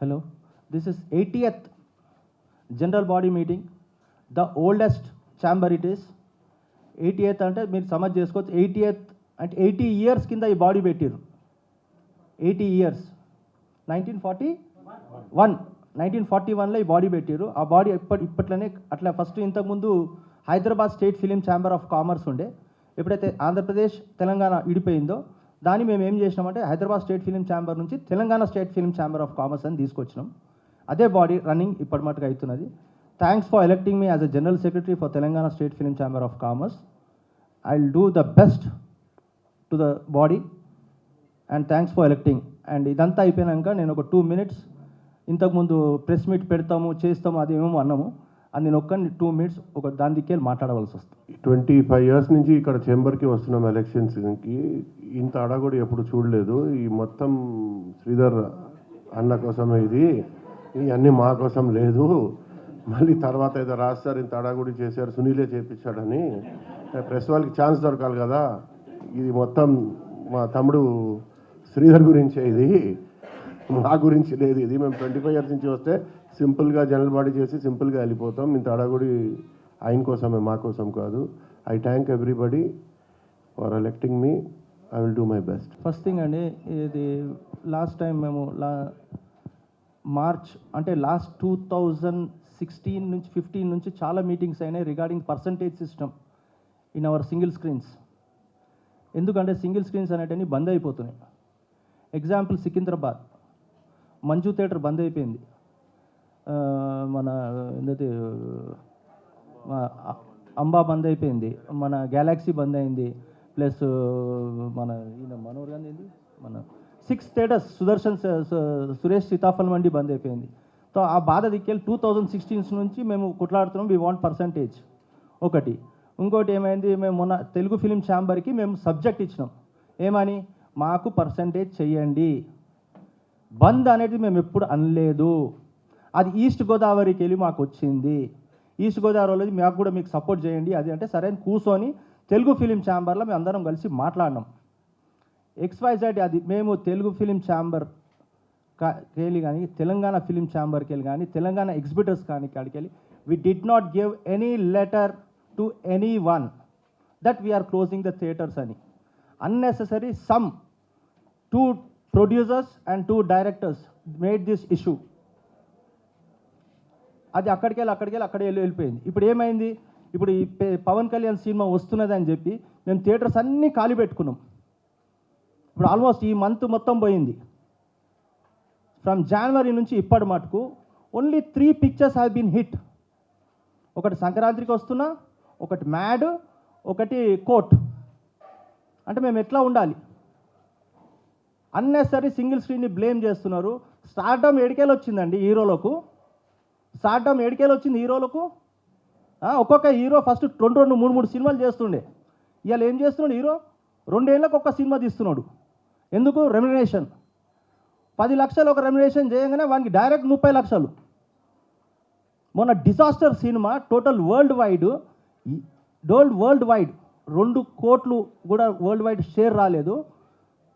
Hello. This is 80th general body meeting. The oldest chamber it is. 80th అంటే మీరు సమజ్ చేసుకోవచ్చు. 80th అంటే 80 years కింద ఈ బాడీ పెట్టారు. 80 years. 1941లో ఈ బాడీ పెట్టారు. ఆ బాడీ ఇప్పట్లోనే అట్లా ఫస్ట్ ఇంతకుముందు Hyderabad state film chamber of commerce ఉండే. ఎప్పుడైతే ఆంధ్రప్రదేశ్ తెలంగాణ విడిపోయిందో దాన్ని మేము ఏం చేసినామంటే హైదరాబాద్ స్టేట్ ఫిలిం ఛాంబర్ నుంచి Telangana state film chamber of commerce అని తీసుకొచ్చినాం. అదే బాడీ రన్నింగ్ ఇప్పటి మటుకు అవుతున్నది. Thanks for electing me as a general secretary for Telangana state film chamber of commerce. I will do the best to the body and thanks for electing. And ఇదంతా అయిపోయాక నేను ఒక 2 minutes ఇంతకుముందు ప్రెస్ మీట్ పెడతాము చేస్తాము అది ఏమేమో అన్నాము. అది నేను ఒక్క 2 minutes ఒక దాని దిక్కే మాట్లాడవలసి వస్తుంది. 25 years నుంచి ఇక్కడ చేంబర్కి వస్తున్నాం ఎలక్షన్స్కి. ఇంత అడగొడి ఎప్పుడు చూడలేదు. ఈ మొత్తం శ్రీధర్ అన్న కోసమే ఇది, ఇవన్నీ మా కోసం లేదు. మళ్ళీ తర్వాత ఏదో రాస్తారు ఇంత అడగొడి చేశారు సునీలే చేపించాడని. ప్రెస్ వాళ్ళకి ఛాన్స్ దొరకాలి కదా. ఇది మొత్తం మా తమ్ముడు శ్రీధర్ గురించే, ఇది మా గురించి లేదు. ఇది మేము 25 years నుంచి వస్తే సింపుల్గా జనరల్ బాడీ చేసి సింపుల్గా వెళ్ళిపోతాం. ఇంత అడగొడి ఆయన కోసమే, మా కోసం కాదు. I thank everybody for electing me. I will do my best. First thing అండి, ఇది లాస్ట్ టైం మేము మార్చ్ అంటే లాస్ట్ 2016 నుంచి 15 నుంచి చాలా మీటింగ్స్ అయినాయి regarding percentage system in our single screens. ఎందుకంటే సింగిల్ స్క్రీన్స్ అనేటివి బంద్ అయిపోతున్నాయి. ఎగ్జాంపుల్ సికింద్రాబాద్ మంజు థియేటర్ బంద్ అయిపోయింది. మన ఏంటంటే అంబా బంద్ అయిపోయింది, మన గ్యాలక్సీ బంద్ అయింది, ప్లస్ మన ఈయన మనోహర్ గాంధీ ఏంది మన 6 థియేటర్స్ సురేష్ సీతాఫల్ మండి బంద్ అయిపోయింది. సో ఆ బాధ దిక్కెళ్ళి 2016 నుంచి మేము కొట్లాడుతున్నాం. వీ వాంట్ పర్సంటేజ్ ఒకటి. ఇంకోటి ఏమైంది, మేము మొన్న తెలుగు ఫిలిం ఛాంబర్కి మేము సబ్జెక్ట్ ఇచ్చినాం. ఏమని, మాకు పర్సంటేజ్ చెయ్యండి. బంద్ అనేది మేము ఎప్పుడు అనలేదు. అది ఈస్ట్ గోదావరికి వెళ్ళి మాకు వచ్చింది. ఈస్ట్ గోదావరిలో మాకు కూడా మీకు సపోర్ట్ చేయండి అది అంటే సరే అని కూర్చొని తెలుగు ఫిలిం ఛాంబర్లో మేము అందరం కలిసి మాట్లాడినాం. XYZ అది మేము తెలుగు ఫిలిం ఛాంబర్ వెళ్ళి కానీ తెలంగాణ ఫిలిం ఛాంబర్కి వెళ్ళి కానీ తెలంగాణ ఎగ్జిబిటర్స్ కానీ కాడికి వెళ్ళి we did not give any letter to anyone that we are closing the theatres అని. Unnecessary some 2 producers and 2 directors made this issue. అది అక్కడికి వెళ్ళిపోయింది. ఇప్పుడు ఏమైంది, ఇప్పుడు ఈ పవన్ కళ్యాణ్ సినిమా వస్తున్నది అని చెప్పి మేము థియేటర్స్ అన్నీ ఖాళీ పెట్టుకున్నాం. ఇప్పుడు ఆల్మోస్ట్ ఈ మంత్ మొత్తం పోయింది. ఫ్రమ్ జనవరి నుంచి ఇప్పటి మటుకు only 3 pictures have been hit. ఒకటి సంక్రాంతికి వస్తున్నా, ఒకటి మ్యాడ్, ఒకటి కోర్ట్. అంటే మేము ఎట్లా ఉండాలి? అన్నెసరీ సింగిల్ స్క్రీన్ని బ్లేమ్ చేస్తున్నారు. స్టార్డమ్ ఏడికేలు వచ్చిందండి హీరోలకు. స్టార్డమ్ ఏడికేలు వచ్చింది హీరోలకు. ఒక్కొక్క హీరో ఫస్ట్ 2 3 సినిమాలు చేస్తుండే. ఇవాళ ఏం చేస్తున్నాడు హీరో? 2 ఏళ్ళకు ఒక్క సినిమా తీస్తున్నాడు. ఎందుకు? రెమ్యునరేషన్. 10 లక్షలు ఒక రెమ్యునరేషన్ చేయగానే వానికి డైరెక్ట్ 30 లక్షలు. మొన్న disaster cinema total world wide 2 కోట్లు కూడా వరల్డ్ వైడ్ షేర్ రాలేదు.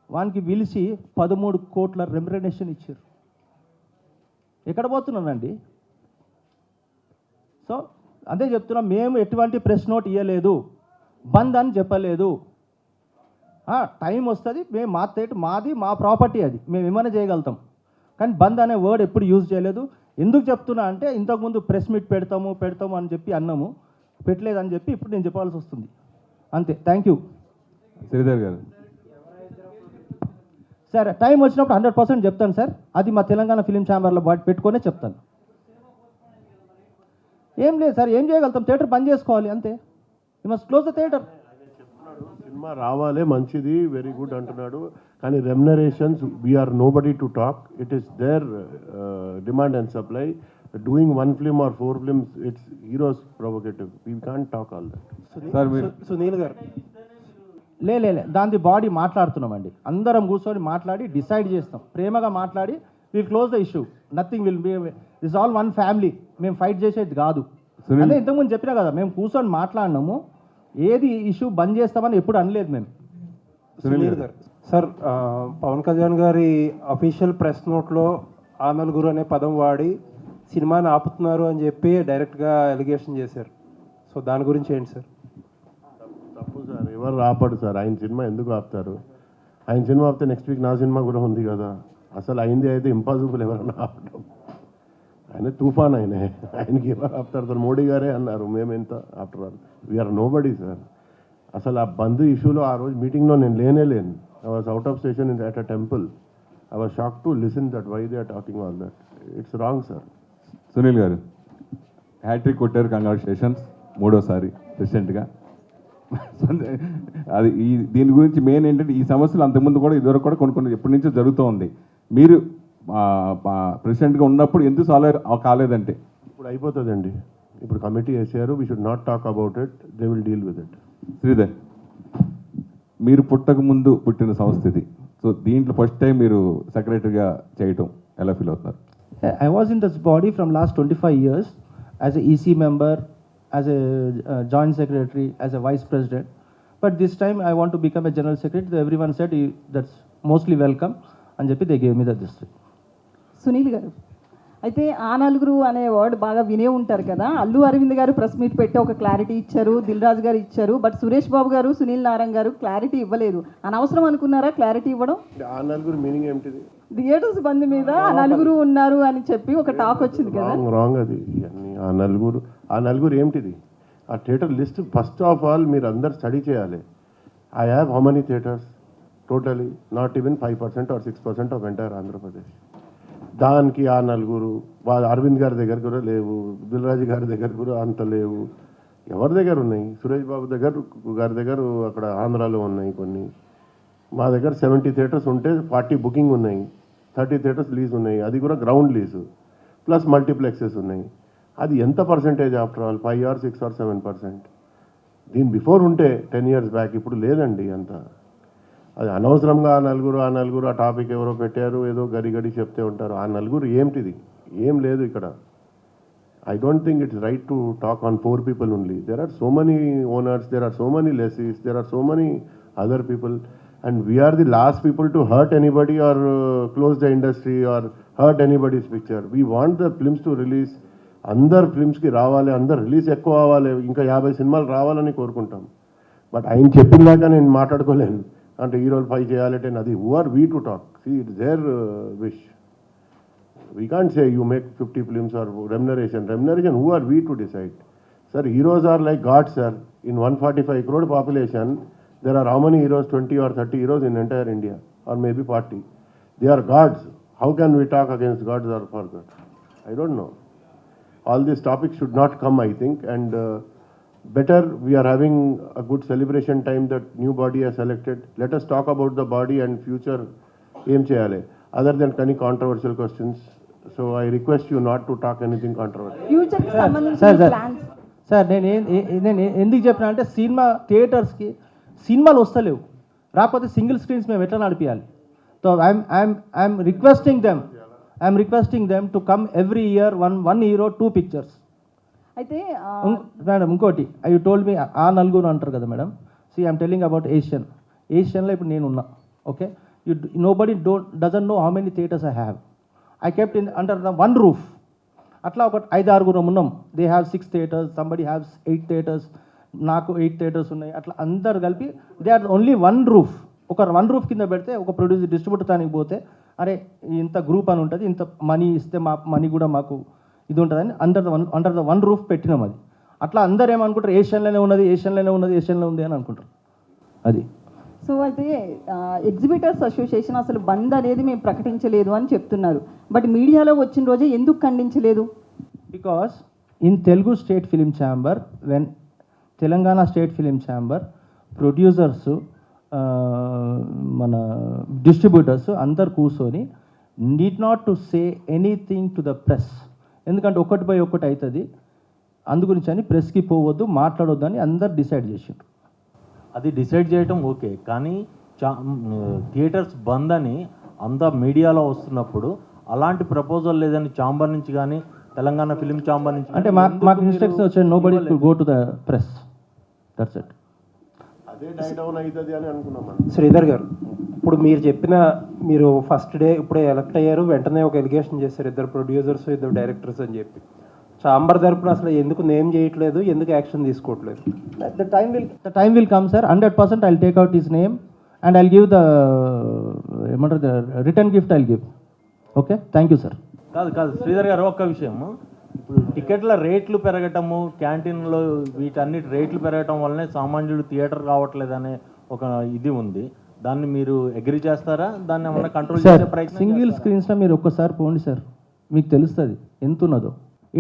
వానికి పిలిచి 13 కోట్ల రెమ్యునరేషన్ ఇచ్చారు. ఎక్కడ పోతున్నానండి? సో అదే చెప్తున్నాం, మేము ఎటువంటి ప్రెస్ నోట్ ఇవ్వలేదు, బంద్ అని చెప్పలేదు. టైం వస్తుంది, మేము మా థియేటర్ మాది, మా ప్రాపర్టీ, అది మేము ఏమైనా చేయగలుగుతాం. కానీ బంద్ అనే వర్డ్ ఎప్పుడు యూజ్ చేయలేదు. ఎందుకు చెప్తున్నా అంటే ఇంతకుముందు ప్రెస్ మీట్ పెడతాము అని చెప్పి అన్నాము, పెట్టలేదని చెప్పి ఇప్పుడు నేను చెప్పాల్సి వస్తుంది. అంతే. Thank you. శ్రీధర్ గారు సార్, టైం వచ్చినప్పుడు 100% చెప్తాను సార్. అది మా తెలంగాణ ఫిలిం ఛాంబర్లో పెట్టుకొనే చెప్తాను. ఏం లేదు సార్, ఏం చేయగలుగుతాం? థియేటర్ బంద్ చేసుకోవాలి అంతే. You must close the theatre. Cinema రావాలే, మంచిది, వెరీ గుడ్ అంటున్నాడు. కానీ remunerations we're nobody to talk. It is their demand and supply. Doing 1 film or 4 films, it's heroes provocative. We can't talk all that. Sir మీరు సునీల్ గారు లే దాని body మాట్లాడుతున్నామండి. అందరం కూర్చొని మాట్లాడి డిసైడ్ చేస్తాం. ప్రేమగా మాట్లాడి will close the issue. Nothing will be this all 1 family. మేము ఫైట్ చేసేది కాదు. అదే ఇంతకుముందు చెప్పినా కదా, మేము కూర్చొని మాట్లాడినాము. ఏది ఇష్యూ బంద్ చేస్తామని ఎప్పుడు అనలేదు మేము. సునీల్ గారు సార్, పవన్ కళ్యాణ్ గారి అఫీషియల్ ప్రెస్ నోట్లో ఆ నలుగురు అనే పదం వాడి సినిమాని ఆపుతున్నారు అని చెప్పి డైరెక్ట్గా ఎలిగేషన్ చేశారు. సో దాని గురించి ఏంటి సార్? తప్పు సార్, ఎవరు ఆపడు సార్. ఆయన సినిమా ఎందుకు ఆపుతారు? ఆయన సినిమా ఆపితే నెక్స్ట్ వీక్ నా సినిమా కూడా ఉంది కదా. అసలు అయింది అయితే ఇంపాసిబుల్ ఎవరైనా ఆపడం. ఆయన తుఫాన్ ఆయనకి ఎవరు ఆపుతారు సార్? మోడీ గారే అన్నారు మేమెంత after all we are nobody sir. అసలు ఆ బంద్ ఇష్యూలో ఆ రోజు మీటింగ్లో నేను లేను. I was out of station in at a temple. I was shock to listen that why they are talking all that. It's wrong sir. Sunil గారు హ్యాట్రిక్ కొట్టారు, కంగ్రాచులేషన్స్, మూడోసారి రీసెంట్గా. అది దీని గురించి మెయిన్ ఏంటంటే ఈ సమస్యలు అంతకుముందు కూడా ఇదివరకు కూడా కొన్ని ఎప్పటి నుంచో జరుగుతూ ఉంది. మీరు ప్రెసిడెంట్గా ఉన్నప్పుడు ఎందుకు సాల్వ్ కాలేదంటే? ఇప్పుడు అయిపోతుందండి. ఇప్పుడు కమిటీ వేసారు. We should not talk about it. They will deal with it. Sridhar, మీరు పుట్టక ముందు పుట్టిన సంస్థ ఇది. సో దీంట్లో ఫస్ట్ టైం మీరు సెక్రటరీగా చేయటం ఎలా ఫీల్ అవుతున్నారు? I was in this body from last 25 years as a EC member, as a joint secretary, as a vice president. But this time I want to become a general secretary. Everyone said that's mostly welcome. And చెప్పి they gave me the district. Sunil గారు, అయితే ఆ నలుగురు అనే word బాగా వినే ఉంటారు కదా. అల్లు అరవింద్ గారు ప్రెస్ మీట్ పెట్టి ఒక క్లారిటీ ఇచ్చారు, దిల్ రాజు గారు ఇచ్చారు. బట్ సురేష్ బాబు గారు, సునీల్ నారాయణ గారు క్లారిటీ ఇవ్వలేదు. అనవసరం అనుకున్నారా క్లారిటీ ఇవ్వడం? ఆ నలుగురు మీనింగ్ ఏమిటిది? థియేటర్స్ బంద్ మీద ఆ నలుగురు ఉన్నారు అని చెప్పి ఒక టాక్ వచ్చింది కదా. రాంగ్ అది. ఇవన్నీ ఆ నలుగురు ఏమిటిది? ఆ theatre list first of all మీరు అందరు స్టడీ చేయాలి. I have how many theatres totally? Not even 5% or 6% of entire Andhra Pradesh. దానికి ఆ నలుగురు అరవింద్ గారి దగ్గర కూడా లేవు, దిల్రాజు గారి దగ్గర కూడా అంత లేవు. ఎవరి దగ్గర ఉన్నాయి? సురేష్ బాబు గారి దగ్గర అక్కడ ఆంధ్రాలో ఉన్నాయి కొన్ని. మా దగ్గర 70 థియేటర్స్ ఉంటే 40 బుకింగ్ ఉన్నాయి, 30 థియేటర్స్ లీజ్ ఉన్నాయి. అది కూడా గ్రౌండ్ లీజు ప్లస్ మల్టీప్లెక్సెస్ ఉన్నాయి. అది ఎంత percentage after all? 5 or 6 or 7%. దీని బిఫోర్ ఉంటే 10 years బ్యాక్, ఇప్పుడు లేదండి అంత. అది అనవసరంగా ఆ నలుగురు ఆ టాపిక్ ఎవరో పెట్టారు, ఏదో గడి చెప్తే ఉంటారు. ఆ నలుగురు ఏమిటిది? ఏం లేదు ఇక్కడ. I don't think it's right to talk on 4 people only. There are so many owners, there are so many lessees, there are so many other people, and we are the last people to hurt anybody or close the industry or hurt anybody's picture. We want the films to release. అందరు ఫిల్మ్స్కి రావాలి, అందరు release ఎక్కువ అవ్వాలి, ఇంకా 50 సినిమాలు రావాలని కోరుకుంటాం. But ఆయన చెప్పినాక నేను మాట్లాడుకోలేను. అంటే హీరోలు 5 చేయాలంటే అది who are we to talk? See it's their wish. We can't say you make 50 films or remuneration. Who are we to decide? Sir, heroes are like gods, sir. In 145 crore population, there are how many heroes? 20 or 30 heroes in entire India, or maybe 40. They are gods. How can we talk against gods or for God? I don't know. All these topics should not come, I think, and better we are having a good celebration time that new body has selected. Let us talk about the body and future aim cheyale, other than any controversial questions. So I request you not to talk anything controversial. Future కి సంబంధించిన plans sir నేను ఎందుకు చెప్పినా అంటే cinema థియేటర్స్కి సినిమాలు వస్తలేవు, రాకపోతే సింగిల్ స్క్రీన్స్ మేము ఎట్లా నడిపించాలి? So I'm requesting them to come every year one hero 2 pictures. అయితే మేడం ఇంకోటి ఐ టోల్డ్ మీ ఆ నలుగురు అంటారు కదా madam. See I'm telling about ఏషియన్లో ఇప్పుడు నేను ఉన్నా. Okay, nobody doesn't know how many theatres I have. I kept in under the one roof. అట్లా ఒక 5-6 ఉన్నాం. They have 6 theatres, somebody has 8 theatres, నాకు 8 theatres ఉన్నాయి. అట్లా అందరు కలిపి they are only one roof. ఒక వన్ రూఫ్ కింద పెడితే ఒక ప్రొడ్యూసర్ డిస్ట్రిబ్యూటర్ దానికి పోతే అరే ఇంత గ్రూప్ అని ఉంటుంది, ఇంత మనీ ఇస్తే మా మనీ కూడా మాకు ఇది ఉంటుందని అండర్ ద వన్ రూఫ్ పెట్టినాం. అది అట్లా అందరు ఏమనుకుంటారు, ఏషియన్లోనే ఉంది అని అనుకుంటారు. అది సో అయితే ఎగ్జిబిటర్స్ అసోసియేషన్ అసలు బంద్ అనేది మేము ప్రకటించలేదు అని చెప్తున్నారు. బట్ మీడియాలో వచ్చిన రోజే ఎందుకు ఖండించలేదు? Because in Telugu state film chamber, when Telangana state film chamber producers, మన డిస్ట్రిబ్యూటర్స్ అందరు కూర్చొని need not to say anything to the press. ఎందుకంటే ఒకటి బై ఒకటి అవుతుంది, అందుగురించి అని ప్రెస్కి పోవద్దు, మాట్లాడొద్దు అని అందరు డిసైడ్ చేసిండ్రు. అది డిసైడ్ చేయటం ఓకే, కానీ థియేటర్స్ బంద్ అని అంతా మీడియాలో వస్తున్నప్పుడు అలాంటి ప్రపోజల్ లేదని ఛాంబర్ నుంచి కానీ తెలంగాణ ఫిలిం ఛాంబర్ నుంచి అంటే మాకు ఇన్స్ట్రక్షన్ వచ్చాయి, nobody to go to the press. That's it. అదే డైడౌన్ అవుతుంది అని అనుకున్నాం. శ్రీధర్ గారు, ఇప్పుడు మీరు ఫస్ట్ డే ఇప్పుడే ఎలక్ట్ అయ్యారు, వెంటనే ఒక ఎలిగేషన్ చేశారు, ఇద్దరు ప్రొడ్యూసర్స్ ఇద్దరు డైరెక్టర్స్ అని చెప్పి. చాంబర్ తరపున అసలు ఎందుకు నేమ్ చేయట్లేదు, ఎందుకు యాక్షన్ తీసుకోవట్లేదు? The time will come, sir. 100% I'll take out his name and I'll give the return gift I'll give. Okay? Thank you, sir. కాదు శ్రీధర్ గారు, ఒక్క విషయం. ఇప్పుడు టికెట్ల రేట్లు పెరగటము, క్యాంటీన్లో వీటన్నిటి రేట్లు పెరగటం వల్లనే సామాన్యుడు థియేటర్ రావట్లేదనే ఒక ఇది ఉంది. దాన్ని మీరు అగ్రి చేస్తారా? దాన్ని ఏమన్నా కంట్రోల్ సార్, చేసే ప్రయత్నం సింగిల్ చేస్తారా? స్క్రీన్స్లో మీరు ఒక్కసారి పోండి సార్, మీకు తెలుస్తుంది ఎంత ఉన్నదో.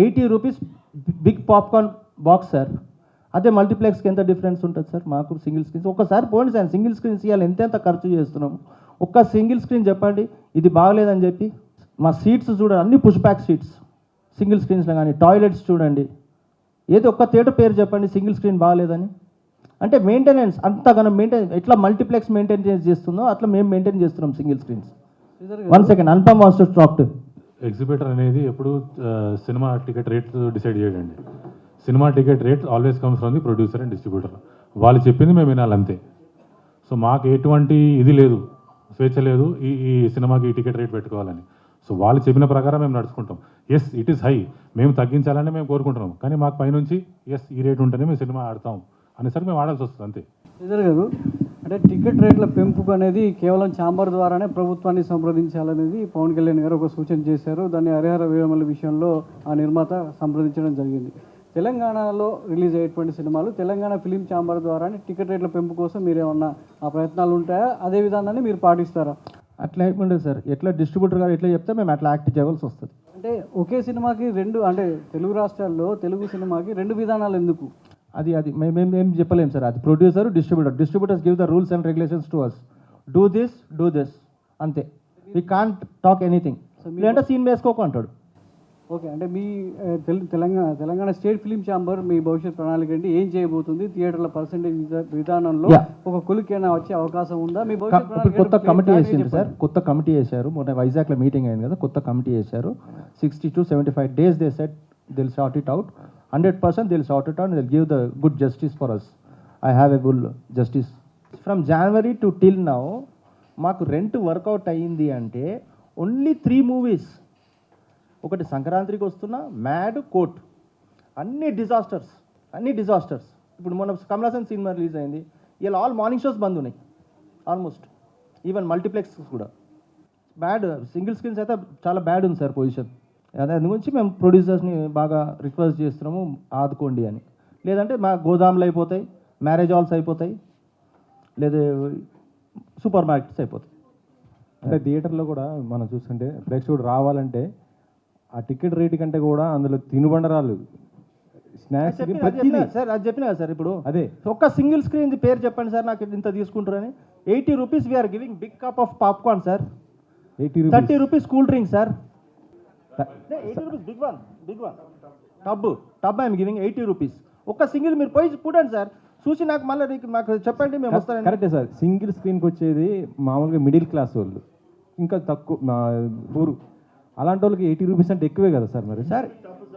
80 rupees big popcorn box sir, అదే మల్టీప్లెక్స్కి ఎంత డిఫరెన్స్ ఉంటుంది సార్ మాకు సింగిల్ స్క్రీన్స్? ఒక్కసారి పోండి సార్, సింగిల్ స్క్రీన్స్ ఇవ్వాలి ఎంత ఖర్చు చేస్తున్నాము. ఒక్క సింగిల్ స్క్రీన్ చెప్పండి ఇది బాగలేదని చెప్పి. మా సీట్స్ చూడండి, అన్ని పుష్ బ్యాక్ సీట్స్ సింగిల్ స్క్రీన్స్లో. కానీ టాయిలెట్స్ చూడండి, ఏదో ఒక్క థియేటర్ పేరు చెప్పండి సింగిల్ స్క్రీన్ బాగలేదని. అంటే మెయింటెనెన్స్ అంతగానో ఎట్లా మల్టీప్లెక్స్ మెయింటైన్ చేస్తుందో అట్లా మేము మెయింటైన్ చేస్తున్నాం single screens. 1 second, Anupam wants to talk to. Exhibitor అనేది ఎప్పుడు సినిమా టికెట్ రేట్ డిసైడ్ చేయడండి. సినిమా ticket rate always comes from the producer and distributor. వాళ్ళు చెప్పింది మేము వినాలి అంతే. సో మాకు ఎటువంటి ఇది లేదు, స్వేచ్ఛ లేదు ఈ సినిమాకి ఈ టికెట్ రేట్ పెట్టుకోవాలని. సో వాళ్ళు చెప్పిన ప్రకారం మేము నడుచుకుంటాం. ఎస్ ఇట్ ఈస్ హై, మేము తగ్గించాలని మేము కోరుకుంటున్నాం, కానీ మాకు పైనుంచి ఎస్ ఈ రేట్ ఉంటేనే మేము సినిమా ఆడతాం అనేసరికి మేము ఆడాల్సి వస్తుంది అంతే. శ్రీధర్ గారు, అంటే టికెట్ రేట్ల పెంపుకు అనేది కేవలం ఛాంబర్ ద్వారానే ప్రభుత్వాన్ని సంప్రదించాలనేది పవన్ కళ్యాణ్ గారు ఒక సూచన చేశారు. దాన్ని హరిహర వీరమల విషయంలో ఆ నిర్మాత సంప్రదించడం జరిగింది. తెలంగాణలో రిలీజ్ అయ్యేటువంటి సినిమాలు తెలంగాణ ఫిలిం ఛాంబర్ ద్వారానే టికెట్ రేట్ల పెంపు కోసం మీరేమన్నా ఆ ప్రయత్నాలు ఉంటాయా? అదే విధానాన్ని మీరు పాటిస్తారా? అట్లా అయిపోయింది సార్, ఎట్లా డిస్ట్రిబ్యూటర్ గారు ఎట్లా చెప్తే మేము అట్లా యాక్ట్ చేయవలసి వస్తుంది. అంటే ఒకే సినిమాకి రెండు, అంటే తెలుగు రాష్ట్రాల్లో తెలుగు సినిమాకి రెండు విధానాలు ఎందుకు? అది మేము చెప్పలేము సార్, అది producer distributors give the rules and regulations to us. Do this అంతే. We can't talk anything. లేదంటే సీన్ వేసుకోకు అంటాడు. ఓకే, అంటే మీ తెలంగాణ స్టేట్ ఫిలిం ఛాంబర్ మీ భవిష్యత్ ప్రణాళిక ఏంటి? ఏం చేయబోతుంది? థియేటర్ల పర్సెంటేజ్ విధానంలో ఒక కొలికైనా వచ్చే అవకాశం ఉందా? మీ భవిష్యత్ కొత్త కమిటీ వేసింది సార్, కొత్త కమిటీ వేశారు. మొన్న వైజాగ్లో మీటింగ్ అయింది కదా, కొత్త కమిటీ వేశారు. 60 to 75 days they said they'll sort it out. 100% they'll sort it out and they'll give the good justice for us. I have a full justice. From January to till now, మాకు rent work out అయ్యింది అంటే only 3 movies. ఒకటి సంక్రాంతికి వస్తున్న, mad, court, అన్ని disasters. ఇప్పుడు మొన్న Kamal Haasan cinema release అయింది, ఇలా ఆల్ మార్నింగ్ షోస్ బంద్ ఉన్నాయి ఆల్మోస్ట్, ఈవెన్ మల్టీప్లెక్స్ కూడా. బ్యాడ్ సింగిల్ స్క్రీన్స్ అయితే చాలా బ్యాడ్ ఉంది సార్ పొజిషన్. దాని గురించి మేము ప్రొడ్యూసర్స్ని బాగా రిక్వెస్ట్ చేస్తున్నాము, ఆదుకోండి అని. లేదంటే మా గోదాములు అయిపోతాయి, మ్యారేజ్ హాల్స్ అయిపోతాయి, లేదా సూపర్ మార్కెట్స్ అయిపోతాయి. అంటే థియేటర్లో కూడా మనం చూసుకుంటే ప్రేక్షకుడు రావాలంటే ఆ టికెట్ రేటు కంటే కూడా అందులో తినుబండరాలు, స్నాక్స్, సార్ అది చెప్పినా సార్. ఇప్పుడు అదే ఒక్క సింగిల్ స్క్రీన్ పేరు చెప్పండి సార్, నాకు ఇంత తీసుకుంటారని. 80 rupees we're giving big cup of popcorn sir. 30 rupees cool drink sir. 80 rupees big one tub I'm giving 80 rupees. ఒక్క సింగిల్ మీరు పోయి చూడండి సార్, చూసి నాకు మళ్ళీ మాకు చెప్పండి, మేము వస్తాను. కరెక్టే సార్. సింగిల్ స్క్రీన్కి వచ్చేది మామూలుగా మిడిల్ క్లాస్ వాళ్ళు, ఇంకా తక్కువ పూరు, అలాంటి వాళ్ళకి 80 రూపీస్ అంటే ఎక్కువే కదా సార్. మరి సార్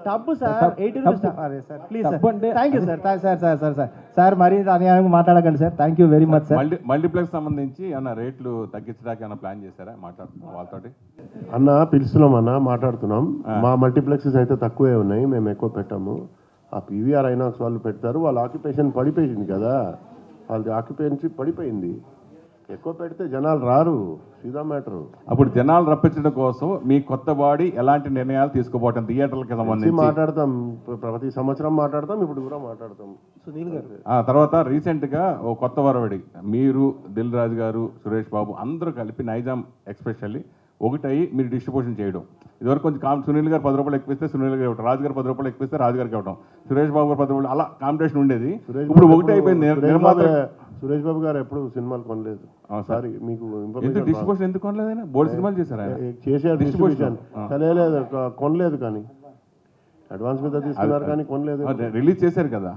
టబ్ సార్ 80 రూపీస్. అరే sir please sir, thank you sir. Sir మరీ అన్యాయంగా మాట్లాడకండి sir. Thank you very much sir. Multiplex సంబంధించి ఏమన్నా రేట్లు తగ్గించడానికి ఏమైనా ప్లాన్ చేశారా? మాట్లాడుతున్నాం వాళ్ళతోటి. అన్న పిలుస్తున్నాం అన్న, మాట్లాడుతున్నాం. మా మల్టీప్లెక్సెస్ అయితే తక్కువే ఉన్నాయి, మేము ఎక్కువ పెట్టాము. ఆ పీవీఆర్ ఐనాక్స్ వాళ్ళు పెడతారు, వాళ్ళ ఆక్యుపేషన్ పడిపోయింది కదా, వాళ్ళది ఆక్యుపెన్సీ పడిపోయింది. ఎక్కువ పెడితే జనాలు రారు, సీదా మ్యాటరు. అప్పుడు జనాలు రప్పించడం కోసం మీ కొత్త బాడీ ఎలాంటి నిర్ణయాలు తీసుకోబోతాం థియేటర్లకి సంబంధించి? మాట్లాడతాం, ప్రతి సంవత్సరం మాట్లాడతాం, ఇప్పుడు కూడా మాట్లాడతాం. సునీల్ గారు, తర్వాత రీసెంట్గా ఓ కొత్త వరవడి, మీరు, దిల్ రాజు గారు, సురేష్ బాబు అందరూ కలిపి నైజాం ఎక్స్పెషల్లీ ఒకటయ్యి మీరు డిస్ట్రిబ్యూషన్ చేయడం. ఇదివరకు కొంచెం సునీల్ గారు 10 రూపాయలు ఎక్కువిస్తే సునీల్ గారు ఇవ్వడం, రాజు గారు 10 రూపాయలు ఎక్కువిస్తే రాజు గారికి ఇవ్వడం, సురేష్ బాబు గారు 10 రూపాయలు, అలా కాంపిటీషన్ ఉండేది. ఇప్పుడు ఒకటే అయిపోయింది. సురేష్ బాబు గారు ఎప్పుడు సినిమాలు కొనలేదు. సారీ, మీకు డిస్ట్రిబ్యూషన్ ఎందుకు కొనలేదు? బోర్డు సినిమాలు చేశారు, చేశారు డిస్ట్రిబ్యూషన్, తెలియలేదు, కొనలేదు. కానీ అడ్వాన్స్ మీద తీసుకున్నారు కానీ కొనలేదు. రిలీజ్ చేశారు కదా,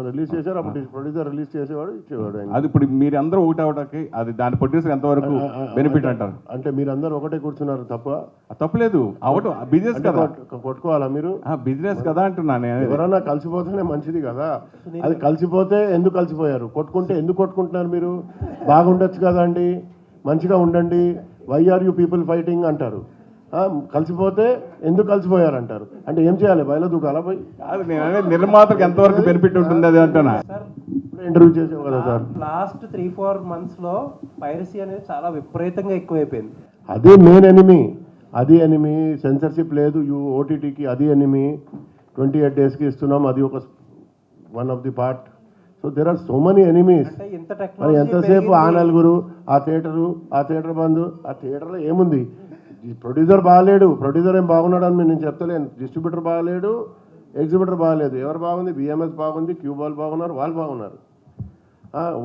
రిలీజ్ చేశారు. అప్పుడు ప్రొడ్యూసర్ రిలీజ్ చేసేవాడు, ఇచ్చేవాడు. అది ఇప్పుడు మీరు అందరూ ఒకటి అవడానికి అది దాని ప్రొడ్యూసర్ ఎంతవరకు బెనిఫిట్ అంటారు? అంటే మీరు అందరూ ఒకటే కూర్చున్నారు తప్ప తప్పలేదు. అవటం బిజినెస్ కదా, కొట్టుకోవాలా మీరు? బిజినెస్ కదా అంటున్నాను. ఎవరన్నా కలిసిపోతేనే మంచిది కదా. అది కలిసిపోతే ఎందుకు కలిసిపోయారు? కొట్టుకుంటే ఎందుకు కొట్టుకుంటున్నారు మీరు? బాగుండొచ్చు కదా అండి. మంచిగా ఉండండి, why are you people fighting అంటారు. కలిసిపోతే ఎందుకు కలిసిపోయారంటారు. అంటే ఏం చేయాలి, బయలు దూకాలా పోయి? కాదు నేను అనేది నిర్మాతకు ఎంతవరకు బెనిఫిట్ ఉంటుంది అది అంటున్నా. ఇంటర్వ్యూ చేసాం కదా సార్. లాస్ట్ 3-4 మంత్స్లో పైరసీ అనేది చాలా విపరీతంగా ఎక్కువైపోయింది. అదే మెయిన్ ఎనిమీ, అది ఎనిమీ. సెన్సర్షిప్ లేదు ఓటీటీకి, అది ఎనిమీ. 28 daysకి ఇస్తున్నాం, అది ఒక one of the part. So there are so many enemies. అంటే ఇంత మరి టెక్నాలజీ ఎంతసేపు ఆ నలుగురు, ఆ థియేటర్ బంద్, ఆ థియేటర్లో ఏముంది? ప్రొడ్యూసర్ బాగాలేడు, ప్రొడ్యూసర్ ఏం బాగున్నాడు అని నేను చెప్తలేను. డిస్ట్రిబ్యూటర్ బాగాలేడు, ఎగ్జిబ్యూటర్ బాగాలేదు. ఎవరు బాగుంది? బిఎంఎస్ బాగుంది, క్యూబ్ వాళ్ళు బాగున్నారు, వాళ్ళు బాగున్నారు,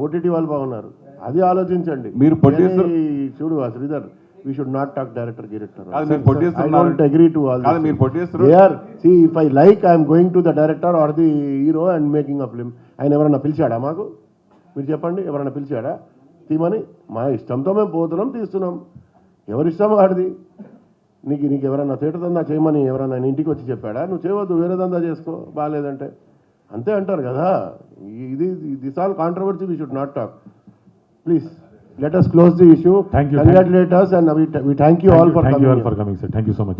ఓటీటీ వాళ్ళు బాగున్నారు. అది ఆలోచించండి. మీరు producer- చూడు Sridhar, we should not talk director. కాదు, మీరు producer I ఉన్నారు. don't agree to all కాదు, this. మీరు producer. There, see, if I like, I am going to the director or the hero and making a film. ఆయన ఎవరన్నా పిలిచాడా మాకు? మీరు చెప్పండి, ఎవరన్నా పిలిచాడా తీమని? మా ఇష్టంతో మేము పోతున్నాం, తీస్తున్నాం. ఎవరిష్టం వాడిది. నీకు ఎవరన్నా థియేటర్ దందా చేయమని ఎవరన్నా ఆయన ఇంటికి వచ్చి చెప్పాడా? నువ్వు చేయవద్దు, వేరే దందా చేసుకో బాగాలేదంటే? అంతే అంటారు కదా. This all controversy, we should not talk. Please let us close the issue. Thank you. Congratulate us, and we thank you all for Thank you coming all here. for coming, sir. Thank you so much.